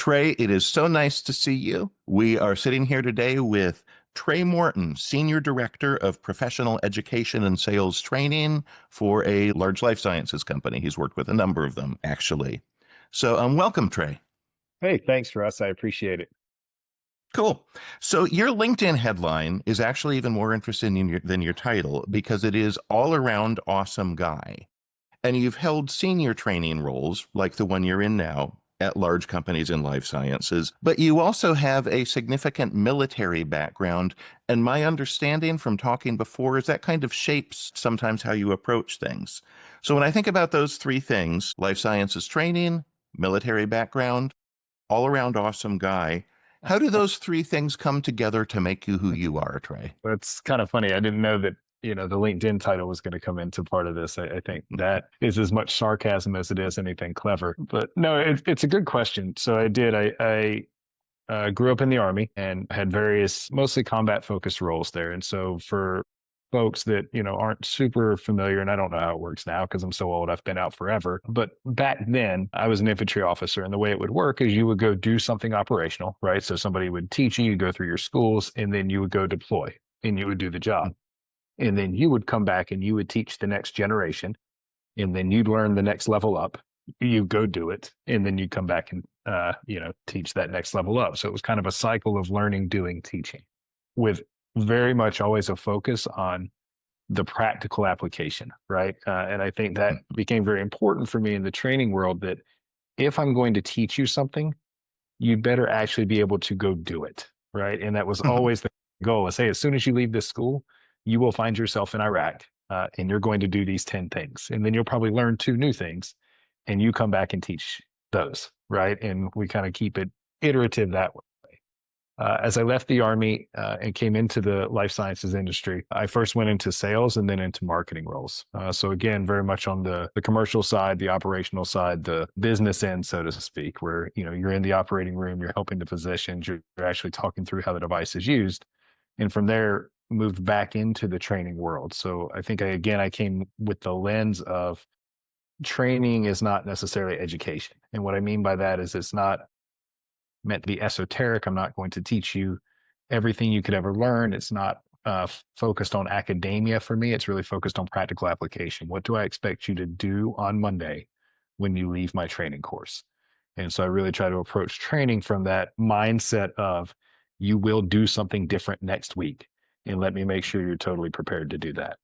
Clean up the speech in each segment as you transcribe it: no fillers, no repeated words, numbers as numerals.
Trey, it is so nice to see you. We are sitting here today with Trey Morton, Senior Director of Professional Education and Sales Training for a large life sciences company. He's worked with a number of them, actually. So, welcome, Trey. Hey, thanks, Russ. I appreciate it. Cool. So, your LinkedIn headline is actually even more interesting than your title because it is all around awesome guy. And you've held senior training roles like the one you're in now at large companies in life sciences, but you also have a significant military background. And my understanding from talking before is that kind of shapes sometimes how you approach things. So when I think about those three things, life sciences training, military background, all around awesome guy, how do those three things come together to make you who you are, Trey? It's kind of funny. I didn't know that, the LinkedIn title was going to come into part of this. I think that is as much sarcasm as it is anything clever. But no, it's a good question. So I grew up in the Army and had various mostly combat focused roles there. And so for folks that, aren't super familiar, and I don't know how it works now because I'm so old, I've been out forever. But back then, I was an infantry officer. And the way it would work is you would go do something operational, right? So somebody would teach you, go through your schools, and then you would go deploy and you would do the job. And then you would come back and you would teach the next generation. And then you'd learn the next level up. You go do it. And then you come back and teach that next level up. So it was kind of a cycle of learning, doing, teaching, with very much always a focus on the practical application, right? And I think that became very important for me in the training world, that if I'm going to teach you something, you'd better actually be able to go do it, right? And that was always the goal, is, hey, as soon as you leave this school, you will find yourself in Iraq, and you're going to do these 10 things. And then you'll probably learn 2 new things, and you come back and teach those, right? And we kind of keep it iterative that way. As I left the Army and came into the life sciences industry, I first went into sales and then into marketing roles. So again, very much on the commercial side, the operational side, the business end, so to speak, where you're in the operating room, you're helping the physicians, you're actually talking through how the device is used. And from there, moved back into the training world. So I think I came with the lens of training is not necessarily education. And what I mean by that is it's not meant to be esoteric. I'm not going to teach you everything you could ever learn. It's not focused on academia for me. It's really focused on practical application. What do I expect you to do on Monday when you leave my training course? And so I really try to approach training from that mindset of, you will do something different next week, and let me make sure you're totally prepared to do that.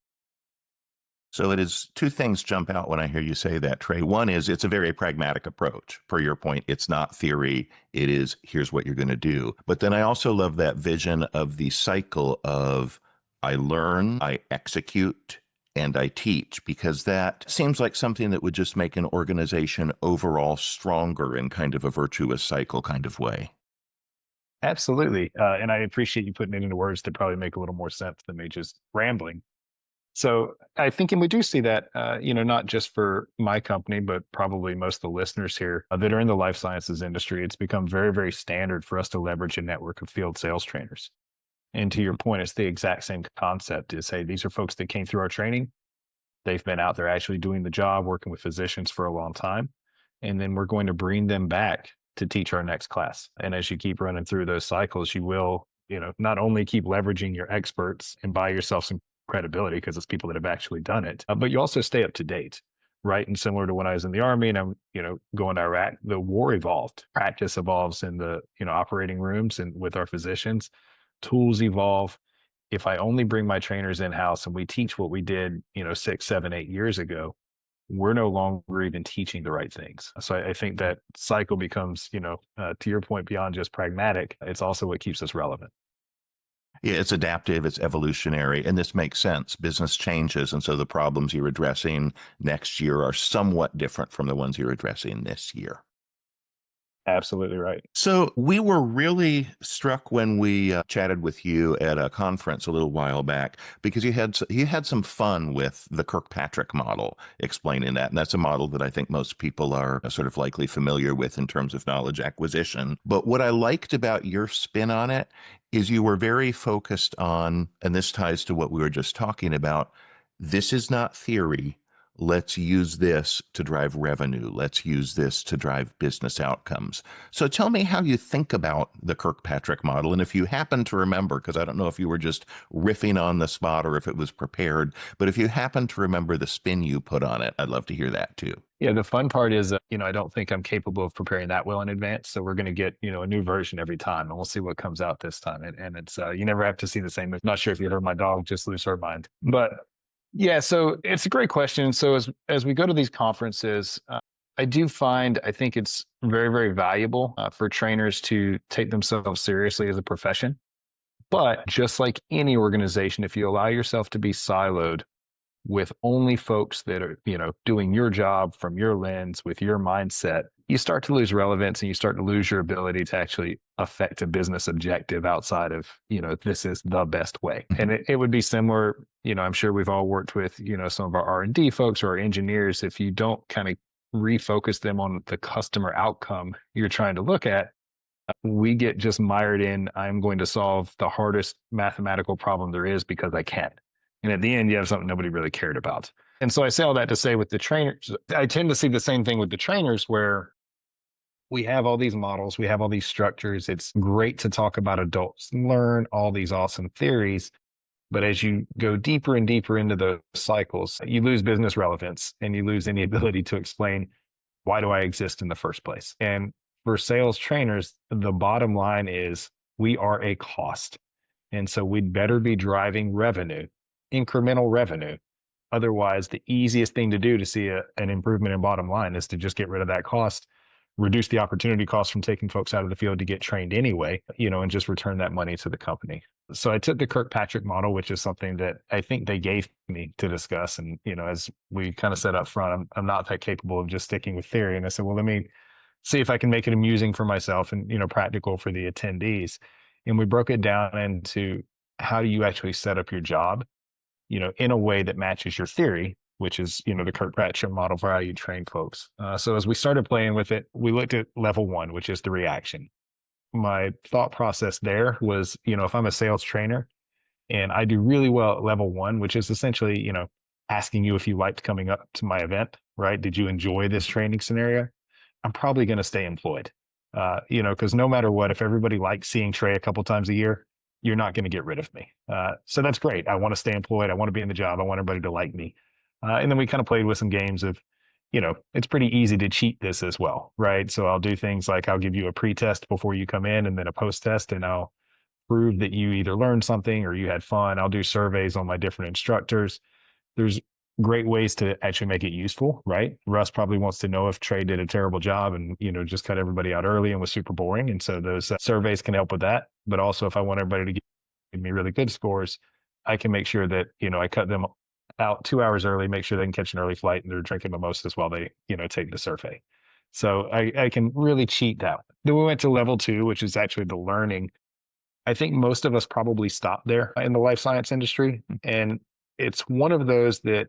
So it is two things jump out when I hear you say that, Trey. One is it's a very pragmatic approach. Per your point, it's not theory. It is, here's what you're going to do. But then I also love that vision of the cycle of I learn, I execute, and I teach, because that seems like something that would just make an organization overall stronger in kind of a virtuous cycle kind of way. Absolutely. And I appreciate you putting it into words that probably make a little more sense than me just rambling. So I think, and we do see that, not just for my company, but probably most of the listeners here that are in the life sciences industry, it's become very, very standard for us to leverage a network of field sales trainers. And to your point, it's the exact same concept, is, hey, these are folks that came through our training. They've been out there actually doing the job, working with physicians for a long time. And then we're going to bring them back to teach our next class. And as you keep running through those cycles, you will, not only keep leveraging your experts and buy yourself some credibility because it's people that have actually done it, but you also stay up to date, right? And similar to when I was in the Army and I'm, going to Iraq, the war evolved, practice evolves in the, operating rooms and with our physicians, tools evolve. If I only bring my trainers in-house and we teach what we did, 6, 7, 8 years ago, we're no longer even teaching the right things. So I think that cycle becomes, to your point, beyond just pragmatic, it's also what keeps us relevant. Yeah, it's adaptive, it's evolutionary, and this makes sense. Business changes, and so the problems you're addressing next year are somewhat different from the ones you're addressing this year. Absolutely right. So we were really struck when we chatted with you at a conference a little while back, because you had some fun with the Kirkpatrick model, explaining that. And that's a model that I think most people are sort of likely familiar with in terms of knowledge acquisition. But what I liked about your spin on it is you were very focused on, and this ties to what we were just talking about, this is not theory. let's use this to drive revenue. Let's use this to drive business outcomes. So tell me how you think about the Kirkpatrick model. And if you happen to remember, because I don't know if you were just riffing on the spot or if it was prepared, but if you happen to remember the spin you put on it, I'd love to hear that too. Yeah, the fun part is, I don't think I'm capable of preparing that well in advance. So we're going to get, a new version every time, and we'll see what comes out this time. And it's, you never have to see the same. I'm not sure if you heard my dog just lose her mind, but yeah. So it's a great question. So as we go to these conferences, I think it's very, very valuable for trainers to take themselves seriously as a profession. But just like any organization, if you allow yourself to be siloed with only folks that are, doing your job from your lens with your mindset, you start to lose relevance and you start to lose your ability to actually affect a business objective outside of, this is the best way. And it would be similar, I'm sure we've all worked with, some of our R&D folks or our engineers. If you don't kind of refocus them on the customer outcome you're trying to look at, we get just mired in, I'm going to solve the hardest mathematical problem there is because I can. And at the end, you have something nobody really cared about. And so I say all that to say with the trainers, I tend to see the same thing with the trainers where we have all these models, we have all these structures. It's great to talk about adults, learn all these awesome theories. But as you go deeper and deeper into those cycles, you lose business relevance and you lose any ability to explain, why do I exist in the first place? And for sales trainers, the bottom line is we are a cost. And so we'd better be driving revenue, incremental revenue. Otherwise, the easiest thing to do to see an improvement in bottom line is to just get rid of that cost, reduce the opportunity cost from taking folks out of the field to get trained anyway, and just return that money to the company. So I took the Kirkpatrick model, which is something that I think they gave me to discuss. And, as we kind of said up front, I'm not that capable of just sticking with theory. And I said, well, let me see if I can make it amusing for myself and, practical for the attendees. And we broke it down into how do you actually set up your job, in a way that matches your theory, which is, the Kirkpatrick model for how you train folks. So as we started playing with it, we looked at level one, which is the reaction. My thought process there was, if I'm a sales trainer and I do really well at level one, which is essentially, asking you if you liked coming up to my event, right? Did you enjoy this training scenario? I'm probably going to stay employed, because no matter what, if everybody likes seeing Trey a couple times a year, you're not going to get rid of me. So that's great. I want to stay employed. I want to be in the job. I want everybody to like me. And then we kind of played with some games of, it's pretty easy to cheat this as well, right? So I'll do things like I'll give you a pre-test before you come in and then a post-test, and I'll prove that you either learned something or you had fun. I'll do surveys on my different instructors. There's great ways to actually make it useful, right? Russ probably wants to know if Trey did a terrible job and, just cut everybody out early and was super boring. And so those surveys can help with that. But also if I want everybody to give me really good scores, I can make sure that, I cut them out 2 hours early, make sure they can catch an early flight and they're drinking mimosas while they, take the survey. So I can really cheat that. Then we went to level two, which is actually the learning. I think most of us probably stop there in the life science industry. And it's one of those that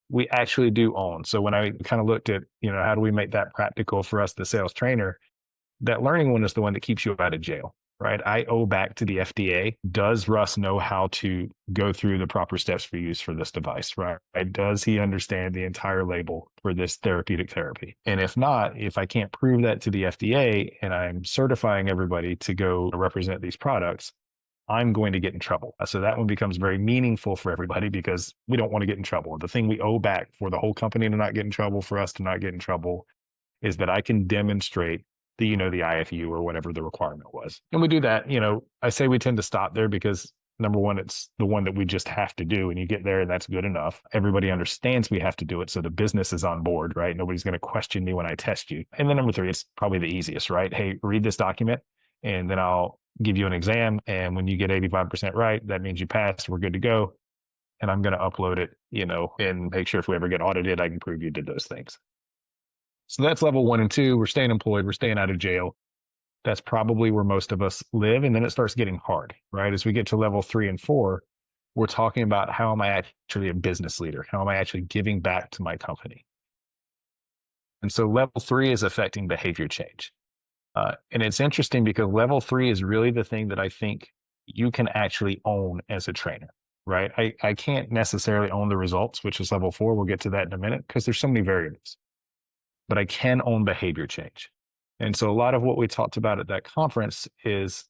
we actually do own. So when I kind of looked at, how do we make that practical for us, the sales trainer, that learning one is the one that keeps you out of jail, right? I owe back to the FDA. Does Russ know how to go through the proper steps for use for this device, right? Does he understand the entire label for this therapeutic therapy? And if not, if I can't prove that to the FDA and I'm certifying everybody to go represent these products, I'm going to get in trouble. So that one becomes very meaningful for everybody because we don't want to get in trouble. The thing we owe back for the whole company to not get in trouble, for us to not get in trouble, is that I can demonstrate the, the IFU or whatever the requirement was. And we do that, I say we tend to stop there because number one, it's the one that we just have to do. And you get there and that's good enough. Everybody understands we have to do it. So the business is on board, right? Nobody's going to question me when I test you. And then number three, it's probably the easiest, right? Hey, read this document and then I'll give you an exam. And when you get 85% right, that means you passed. We're good to go. And I'm going to upload it, and make sure if we ever get audited, I can prove you did those things. So that's level one and two. We're staying employed. We're staying out of jail. That's probably where most of us live. And then it starts getting hard, right? As we get to level 3 and 4, we're talking about how am I actually a business leader? How am I actually giving back to my company? And so level 3 is affecting behavior change. And it's interesting because level 3 is really the thing that I think you can actually own as a trainer. right? I can't necessarily own the results, which is level 4. We'll get to that in a minute because there's so many variables, but I can own behavior change. And so a lot of what we talked about at that conference is,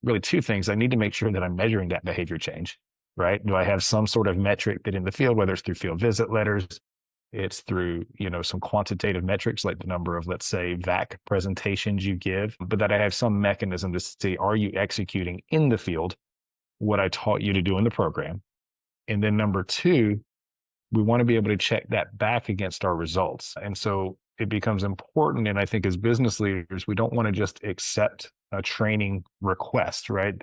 really two things. I need to make sure that I'm measuring that behavior change, right? Do I have some sort of metric that in the field, whether it's through field visit letters, it's through, some quantitative metrics like the number of, let's say, VAC presentations you give, but that I have some mechanism to see, are you executing in the field what I taught you to do in the program? And then number two, we want to be able to check that back against our results. And so it becomes important. And I think as business leaders, we don't want to just accept a training request, right?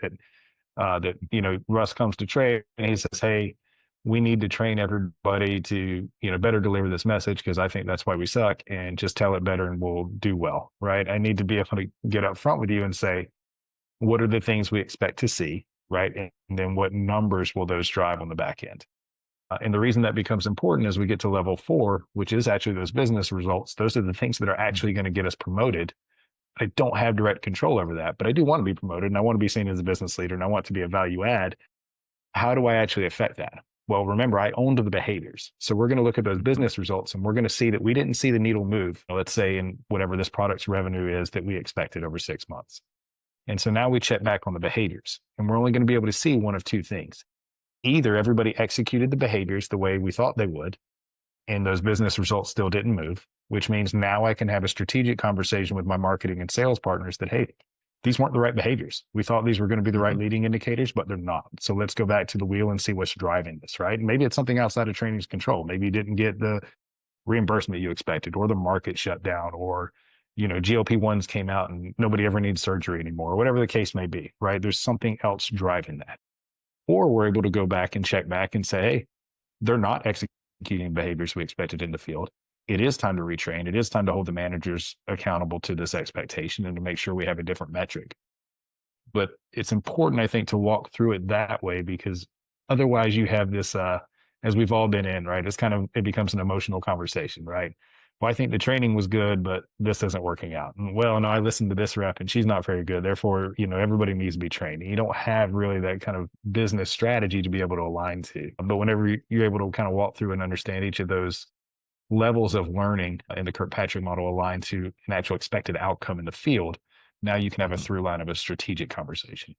Russ comes to Trey and he says, "Hey, we need to train everybody to, better deliver this message because I think that's why we suck, and just tell it better and we'll do well." Right. I need to be able to get up front with you and say, what are the things we expect to see? Right. And then what numbers will those drive on the back end? And the reason that becomes important as we get to level 4, which is actually those business results, those are the things that are actually going to get us promoted. I don't have direct control over that, but I do want to be promoted and I want to be seen as a business leader and I want to be a value add. How do I actually affect that? Well, remember, I owned the behaviors. So we're going to look at those business results and we're going to see that we didn't see the needle move, let's say in whatever this product's revenue is that we expected over 6 months. And so now we check back on the behaviors and we're only going to be able to see one of two things. Either everybody executed the behaviors the way we thought they would, and those business results still didn't move, which means now I can have a strategic conversation with my marketing and sales partners that, hey, these weren't the right behaviors. We thought these were going to be the right leading indicators, but they're not. So let's go back to the wheel and see what's driving this, right? And maybe it's something outside of training's control. Maybe you didn't get the reimbursement you expected, or the market shut down, or GLP-1s came out and nobody ever needs surgery anymore, or whatever the case may be, right? There's something else driving that. Or we're able to go back and check back and say, hey, they're not executing behaviors we expected in the field. It is time to retrain. It is time to hold the managers accountable to this expectation and to make sure we have a different metric. But it's important, I think, to walk through it that way, because otherwise you have this, as we've all been in, right? It becomes an emotional conversation, right? Well, I think the training was good, but this isn't working out. And, well, no, I listened to this rep and she's not very good. Therefore, everybody needs to be trained. And you don't have really that kind of business strategy to be able to align to. But whenever you're able to kind of walk through and understand each of those levels of learning in the Kirkpatrick model aligned to an actual expected outcome in the field, now you can have a through line of a strategic conversation.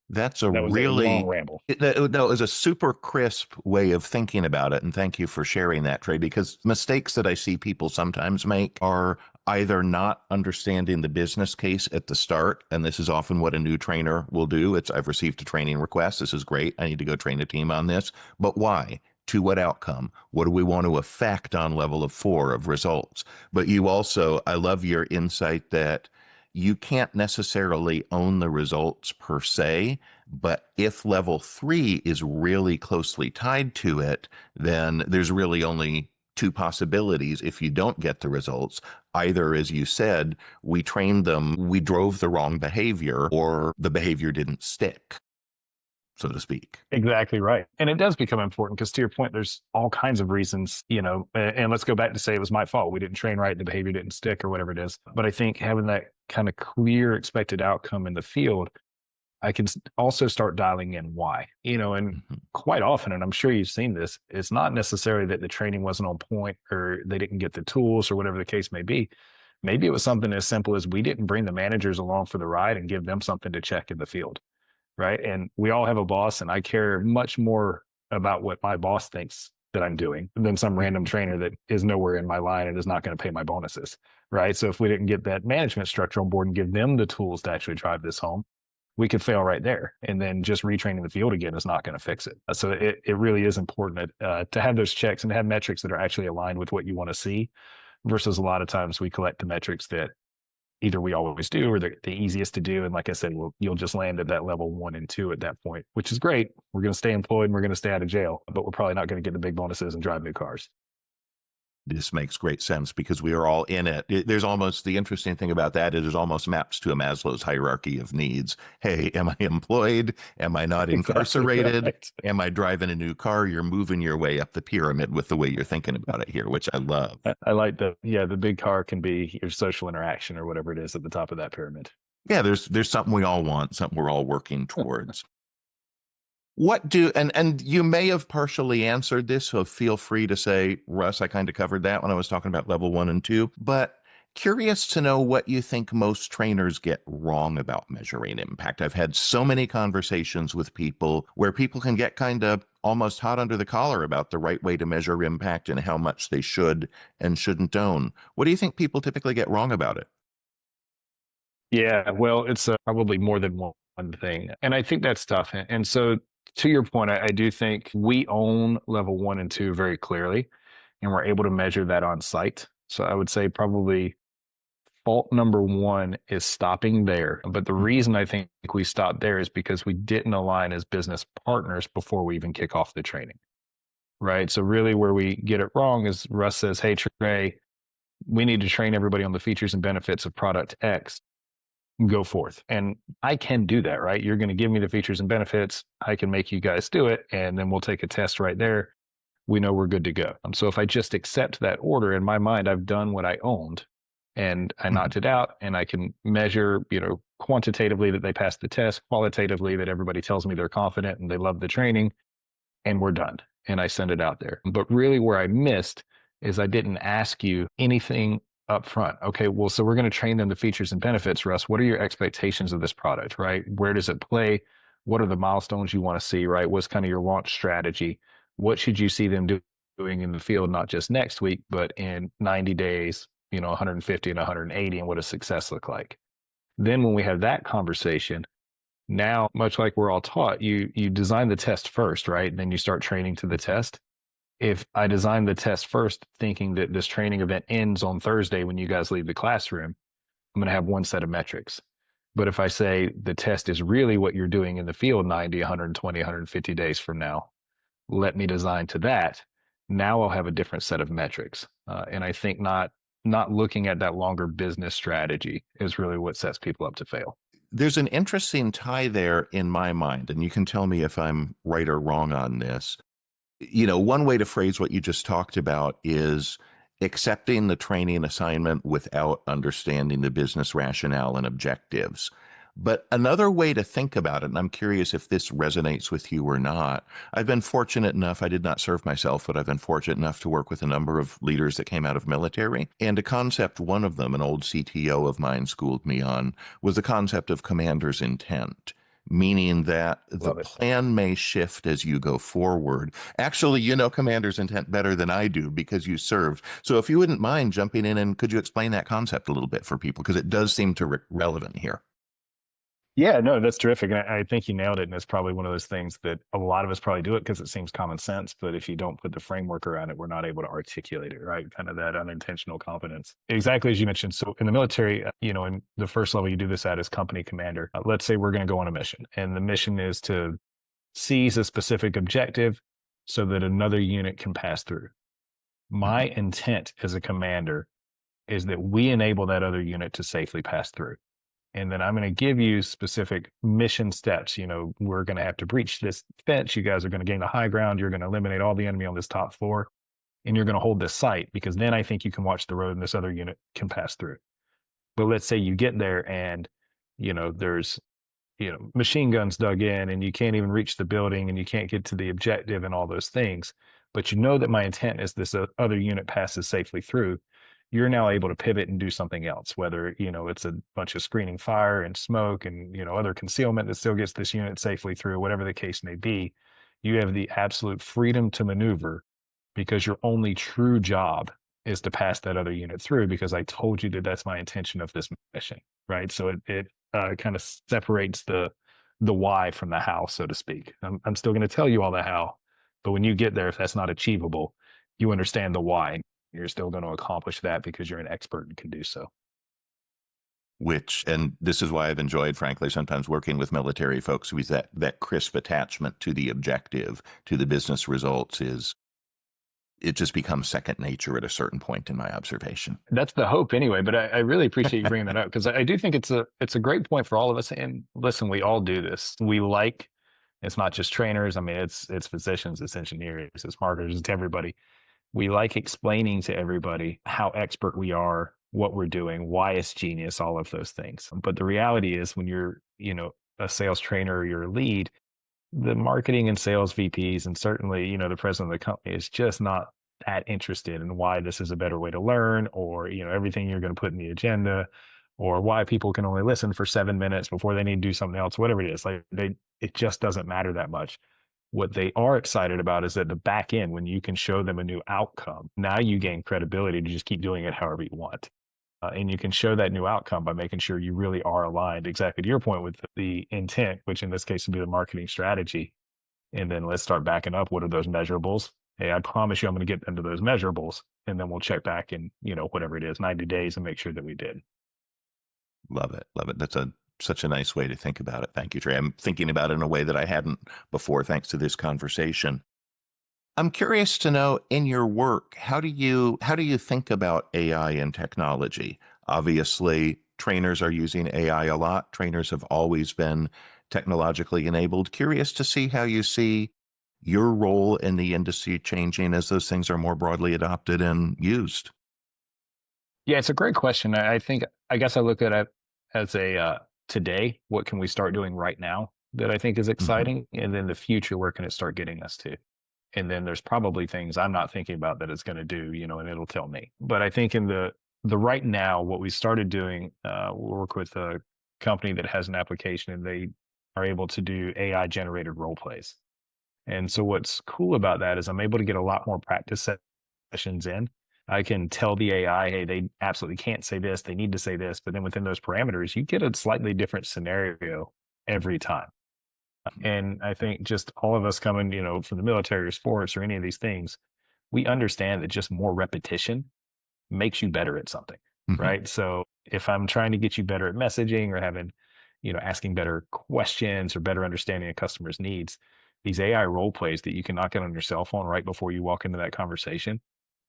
That's a That was a long really, ramble. that was a super crisp way of thinking about it. And thank you for sharing that, Trey, because mistakes that I see people sometimes make are either not understanding the business case at the start. And this is often what a new trainer will do. I've received a training request. This is great. I need to go train a team on this. But why? To what outcome? What do we want to affect on level of 4 of results? But you also, I love your insight that you can't necessarily own the results per se, but if level 3 is really closely tied to it, then there's really only 2 possibilities if you don't get the results. Either, as you said, we trained them, we drove the wrong behavior, or the behavior didn't stick, so to speak. Exactly right. And it does become important because, to your point, there's all kinds of reasons, and let's go back to say it was my fault. We didn't train right. The behavior didn't stick or whatever it is. But I think having that kind of clear expected outcome in the field, I can also start dialing in why, and quite often, and I'm sure you've seen this, it's not necessarily that the training wasn't on point or they didn't get the tools or whatever the case may be. Maybe it was something as simple as we didn't bring the managers along for the ride and give them something to check in the field. Right. And we all have a boss, and I care much more about what my boss thinks that I'm doing than some random trainer that is nowhere in my line and is not going to pay my bonuses. Right. So if we didn't get that management structure on board and give them the tools to actually drive this home, we could fail right there. And then just retraining the field again is not going to fix it. So it really is important to have those checks and to have metrics that are actually aligned with what you want to see, versus a lot of times we collect the metrics that either we always do or they're the easiest to do. And like I said, you'll just land at that level 1 and 2 at that point, which is great. We're going to stay employed and we're going to stay out of jail, but we're probably not going to get the big bonuses and drive new cars. This makes great sense because we are all in it. There's almost, the interesting thing about that is it almost maps to a Maslow's hierarchy of needs. Hey, am I employed? Am I not incarcerated? Exactly. Am I driving a new car? You're moving your way up the pyramid with the way you're thinking about it here, which I love. I like the big car can be your social interaction or whatever it is at the top of that pyramid. Yeah, there's something we all want, something we're all working towards. What do and you may have partially answered this, so feel free to say, Russ, I kind of covered that when I was talking about level 1 and 2, but curious to know what you think most trainers get wrong about measuring impact. I've had so many conversations with people where people can get kind of almost hot under the collar about the right way to measure impact and how much they should and shouldn't own. What do you think people typically get wrong about it? Yeah, well, it's probably more than one thing. And I think that's tough. And so, to your point, I do think we own level 1 and 2 very clearly, and we're able to measure that on site. So, I would say probably fault number one is stopping there. But the Mhm. reason I think we stopped there is because we didn't align as business partners before we even kick off the training. Right. So, really, where we get it wrong is Russ says, "Hey, Trey, we need to train everybody on the features and benefits of product X. Go forth." And I can do that, right? You're going to give me the features and benefits. I can make you guys do it. And then we'll take a test right there. We know we're good to go. So if I just accept that order in my mind, I've done what I owned and I Mhm. knocked it out, and I can measure, quantitatively that they passed the test, qualitatively that everybody tells me they're confident and they love the training, and we're done. And I send it out there. But really, where I missed is I didn't ask you anything up front. Okay, well, so we're going to train them the features and benefits, Russ. What are your expectations of this product, right? Where does it play? What are the milestones you want to see, right? What's kind of your launch strategy? What should you see them doing in the field, not just next week, but in 90 days, 150 and 180, and what does success look like? Then when we have that conversation, now, much like we're all taught, you design the test first, right? And then you start training to the test. If I design the test first, thinking that this training event ends on Thursday when you guys leave the classroom, I'm going to have one set of metrics. But if I say the test is really what you're doing in the field 90, 120, 150 days from now, let me design to that. Now I'll have a different set of metrics. And I think not looking at that longer business strategy is really what sets people up to fail. There's an interesting tie there in my mind, and you can tell me if I'm right or wrong on this. One way to phrase what you just talked about is accepting the training assignment without understanding the business rationale and objectives. But another way to think about it, and I'm curious if this resonates with you or not. I've been fortunate enough, I did not serve myself, but I've been fortunate enough to work with a number of leaders that came out of military. And a concept one of them, an old CTO of mine, schooled me on was the concept of commander's intent, meaning that the Love it. plan may shift as you go forward. Actually, you know commander's intent better than I do because you served. So if you wouldn't mind jumping in, and could you explain that concept a little bit for people? Because it does seem to relevant here. Yeah, no, that's terrific. And I think you nailed it. And it's probably one of those things that a lot of us probably do it because it seems common sense. But if you don't put the framework around it, we're not able to articulate it, right? Kind of that unintentional competence. Exactly as you mentioned. So in the military, in the first level you do this at is company commander. Let's say we're going to go on a mission, and the mission is to seize a specific objective so that another unit can pass through. My Mhm. intent as a commander is that we enable that other unit to safely pass through. And then I'm going to give you specific mission steps. We're going to have to breach this fence. You guys are going to gain the high ground. You're going to eliminate all the enemy on this top floor, and you're going to hold this site because then I think you can watch the road and this other unit can pass through. But let's say you get there and, there's, machine guns dug in and you can't even reach the building and you can't get to the objective and all those things. But you know that my intent is this other unit passes safely through. You're now able to pivot and do something else, whether, it's a bunch of screening fire and smoke and, other concealment that still gets this unit safely through, whatever the case may be. You have the absolute freedom to maneuver because your only true job is to pass that other unit through because I told you that that's my intention of this mission, right? So it kind of separates the why from the how, so to speak. I'm still going to tell you all the how, but when you get there, if that's not achievable, you understand the why. You're still going to accomplish that because you're an expert and can do so. And this is why I've enjoyed, frankly, sometimes working with military folks with that crisp attachment to the objective, to the business results is it just becomes second nature at a certain point in my observation. That's the hope anyway, but I really appreciate you bringing that up because I do think it's a great point for all of us. And listen, we all do this. It's not just trainers. I mean, it's physicians, it's engineers, it's marketers, it's everybody. We like explaining to everybody how expert we are, what we're doing, why it's genius, all of those things. But the reality is when you're, a sales trainer or you're a lead, the marketing and sales VPs, and certainly, the president of the company is just not that interested in why this is a better way to learn, or, everything you're going to put in the agenda, or why people can only listen for 7 minutes before they need to do something else, whatever it is. Like it just doesn't matter that much. What they are excited about is at the back end, when you can show them a new outcome, now you gain credibility to just keep doing it however you want. And you can show that new outcome by making sure you really are aligned, exactly to your point, with the intent, which in this case would be the marketing strategy. And then let's start backing up. What are those measurables? Hey, I promise you I'm going to get into those measurables. And then we'll check back in, whatever it is, 90 days, and make sure that we did. Love it. Love it. That's such a nice way to think about it. Thank you, Trey. I'm thinking about it in a way that I hadn't before, thanks to this conversation. I'm curious to know, in your work, how do you think about AI and technology? Obviously, trainers are using AI a lot. Trainers have always been technologically enabled. Curious to see how you see your role in the industry changing as those things are more broadly adopted and used. Yeah, it's a great question. I guess I look at it as today, what can we start doing right now that I think is Hmm. exciting? And then the future, where can it start getting us to? And then there's probably things I'm not thinking about that it's going to do, and it'll tell me. But I think in the right now, what we started doing, we work with a company that has an application, and they are able to do AI generated role plays. And so what's cool about that is I'm able to get a lot more practice sessions in. I can tell the AI, hey, they absolutely can't say this, they need to say this. But then within those parameters, you get a slightly different scenario every time. And I think just all of us coming, from the military or sports or any of these things, we understand that just more repetition makes you better at something, Hmm. right? So if I'm trying to get you better at messaging, or having, asking better questions, or better understanding a customer's needs, these AI role plays that you can knock out on your cell phone right before you walk into that conversation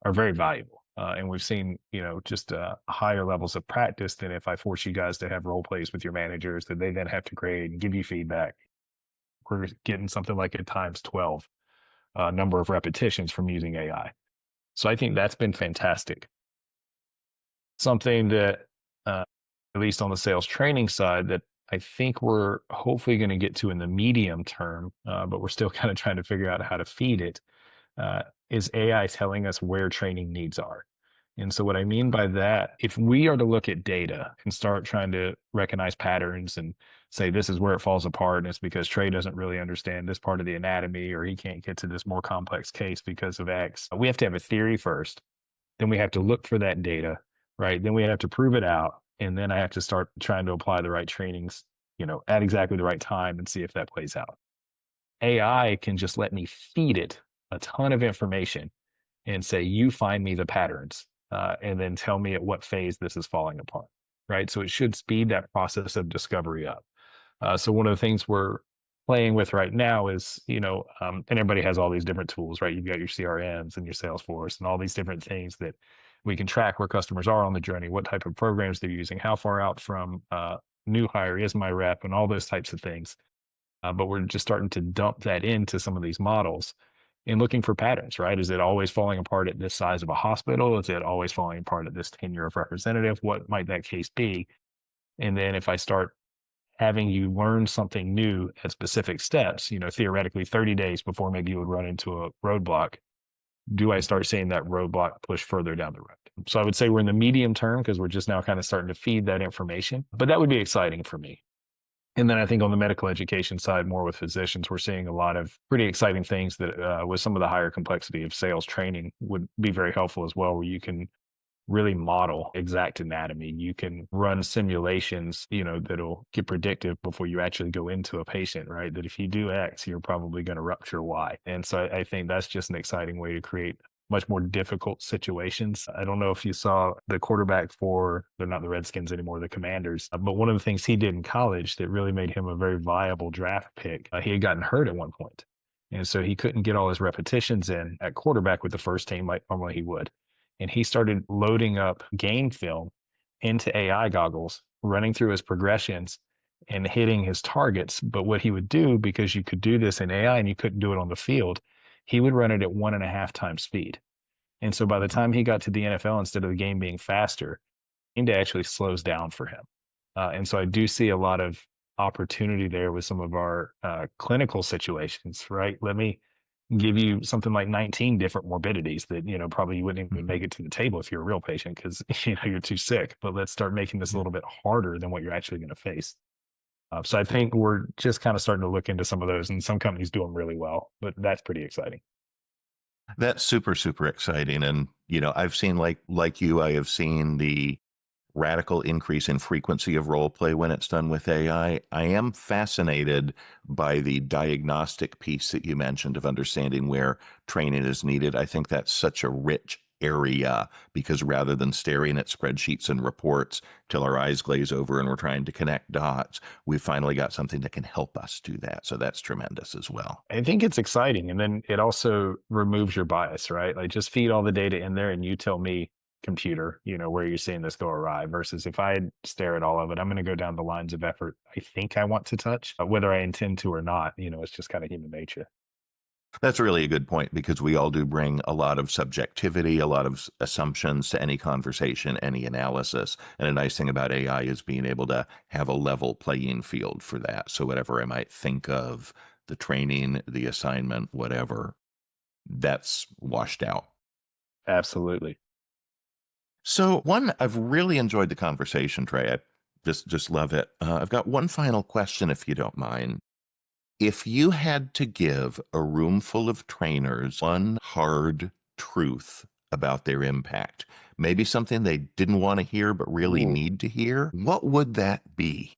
are very valuable. And we've seen, just higher levels of practice than if I force you guys to have role plays with your managers that they then have to grade and give you feedback. We're getting something like a times 12 number of repetitions from using AI. So I think that's been fantastic. Something that, uh, at least on the sales training side, that I think we're hopefully going to get to in the medium term, but we're still kind of trying to figure out how to feed it, uh, is AI telling us where training needs are. And so, what I mean by that, if we are to look at data and start trying to recognize patterns and say this is where it falls apart, and it's because Trey doesn't really understand this part of the anatomy, or he can't get to this more complex case because of X, we have to have a theory first. Then we have to look for that data, right? Then we have to prove it out. And then I have to start trying to apply the right trainings, at exactly the right time, and see if that plays out. AI can just let me feed it a ton of information and say, you find me the patterns, and then tell me at what phase this is falling apart, right? So it should speed that process of discovery up. So one of the things we're playing with right now is, and everybody has all these different tools, right? You've got your CRMs and your Salesforce and all these different things that we can track where customers are on the journey, what type of programs they're using, how far out from new hire is my rep, and all those types of things. But we're just starting to dump that into some of these models and looking for patterns, right? Is it always falling apart at this size of a hospital? Is it always falling apart at this tenure of representative? What might that case be? And then if I start having you learn something new at specific steps, theoretically 30 days before maybe you would run into a roadblock, do I start seeing that roadblock push further down the road? So I would say we're in the medium term, because we're just now kind of starting to feed that information, but that would be exciting for me. And then I think on the medical education side, more with physicians, we're seeing a lot of pretty exciting things that, with some of the higher complexity of sales training, would be very helpful as well, where you can really model exact anatomy. You can run simulations, that'll get predictive before you actually go into a patient, right? That if you do X, you're probably going to rupture Y. And so I think that's just an exciting way to create much more difficult situations. I don't know if you saw the quarterback for, they're not the Redskins anymore, the Commanders, but one of the things he did in college that really made him a very viable draft pick, he had gotten hurt at one point. And so he couldn't get all his repetitions in at quarterback with the first team like normally he would. And he started loading up game film into AI goggles, running through his progressions and hitting his targets. But what he would do, because you could do this in AI and you couldn't do it on the field, he would run it at 1.5 times speed. And so by the time he got to the NFL, instead of the game being faster, it actually slows down for him. And so I do see a lot of opportunity there with some of our clinical situations, right? Let me give you something like 19 different morbidities that, probably you wouldn't even Mhm. make it to the table if you're a real patient because, you're too sick. But let's start making this a Yeah. little bit harder than what you're actually going to face. So I think we're just kind of starting to look into some of those, and some companies do them really well, but that's pretty exciting. That's super, super exciting. And, I've seen like you, I have seen the radical increase in frequency of role play when it's done with AI. I am fascinated by the diagnostic piece that you mentioned of understanding where training is needed. I think that's such a rich area because rather than staring at spreadsheets and reports till our eyes glaze over and we're trying to connect dots, we finally got something that can help us do that. So that's tremendous as well. I think it's exciting. And then it also removes your bias, right? Like just feed all the data in there and you tell me, computer, where you're seeing this go awry versus if I stare at all of it, I'm going to go down the lines of effort I think I want to touch, whether I intend to or not. It's just kind of human nature. That's really a good point because we all do bring a lot of subjectivity, a lot of assumptions to any conversation, any analysis. And a nice thing about AI is being able to have a level playing field for that. So, whatever I might think of the training, the assignment, whatever, that's washed out. Absolutely. So, I've really enjoyed the conversation, Trey. I just love it. I've got one final question, if you don't mind. If you had to give a room full of trainers one hard truth about their impact, maybe something they didn't want to hear but really Ooh. need to hear, what would that be?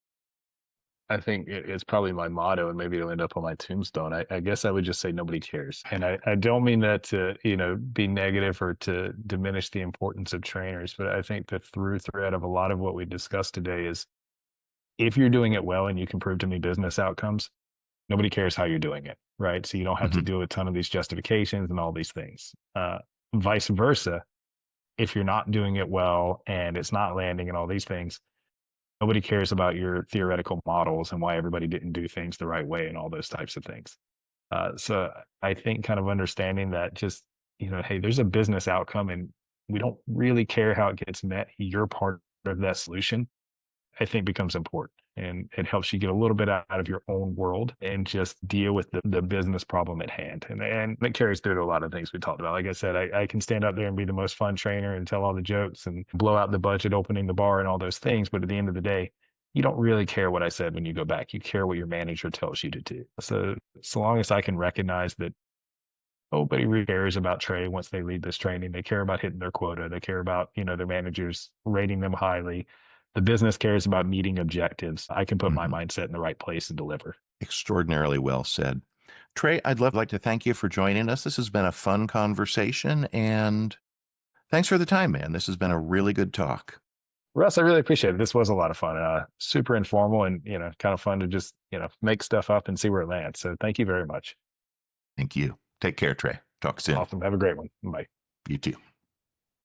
I think it's probably my motto, and maybe it'll end up on my tombstone. I guess I would just say nobody cares. And I don't mean that to, be negative or to diminish the importance of trainers, but I think the through thread of a lot of what we discussed today is if you're doing it well and you can prove to me business outcomes, nobody cares how you're doing it. Right. So you don't have to Mhm. do a ton of these justifications and all these things. Vice versa. If you're not doing it well and it's not landing and all these things, nobody cares about your theoretical models and why everybody didn't do things the right way and all those types of things. So I think kind of understanding that just, hey, there's a business outcome and we don't really care how it gets met. You're part of that solution, I think becomes important. And it helps you get a little bit out of your own world and just deal with the business problem at hand. And it carries through to a lot of things we talked about. Like I said, I can stand up there and be the most fun trainer and tell all the jokes and blow out the budget, opening the bar and all those things. But at the end of the day, you don't really care what I said when you go back. You care what your manager tells you to do. So long as I can recognize that nobody really cares about Trey once they leave this training. They care about hitting their quota. They care about, their managers rating them highly. The business cares about meeting objectives. I can put my Mhm. mindset in the right place and deliver. Extraordinarily well said. Trey, like to thank you for joining us. This has been a fun conversation, and thanks for the time, man. This has been a really good talk. Russ, I really appreciate it. This was a lot of fun. Super informal and, kind of fun to just, make stuff up and see where it lands. So thank you very much. Thank you. Take care, Trey. Talk soon. Awesome. Have a great one. Bye. You too.